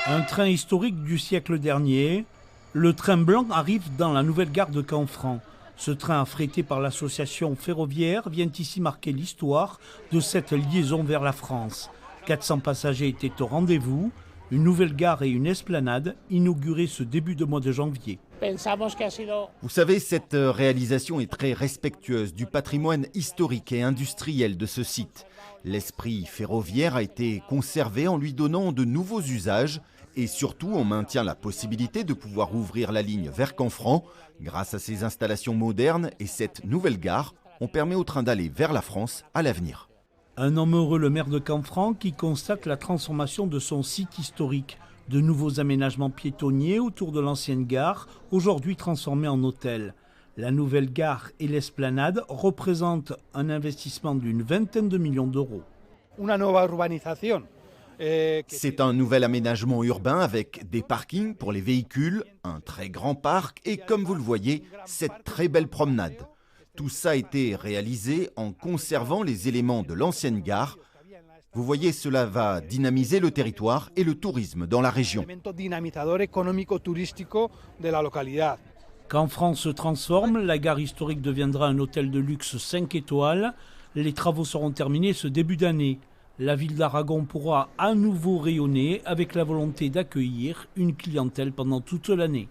Un train historique du siècle dernier, le train blanc arrive dans la nouvelle gare de Canfranc. Ce train affrété par l'association ferroviaire vient ici marquer l'histoire de cette liaison vers la France. 400 passagers étaient au rendez-vous, une nouvelle gare et une esplanade inaugurées ce début de mois de janvier. Vous savez, cette réalisation est très respectueuse du patrimoine historique et industriel de ce site. L'esprit ferroviaire a été conservé en lui donnant de nouveaux usages et surtout on maintient la possibilité de pouvoir ouvrir la ligne vers Canfranc. Grâce à ces installations modernes et cette nouvelle gare, on permet au train d'aller vers la France à l'avenir. Un homme heureux, le maire de Canfranc, qui constate la transformation de son site historique. De nouveaux aménagements piétonniers autour de l'ancienne gare, aujourd'hui transformée en hôtel. La nouvelle gare et l'esplanade représentent un investissement d'une vingtaine de millions d'euros. C'est un nouvel aménagement urbain avec des parkings pour les véhicules, un très grand parc et comme vous le voyez, cette très belle promenade. Tout ça a été réalisé en conservant les éléments de l'ancienne gare. Vous voyez, cela va dynamiser le territoire et le tourisme dans la région. Canfranc se transforme, la gare historique deviendra un hôtel de luxe 5 étoiles. Les travaux seront terminés ce début d'année. La ville d'Aragon pourra à nouveau rayonner avec la volonté d'accueillir une clientèle pendant toute l'année.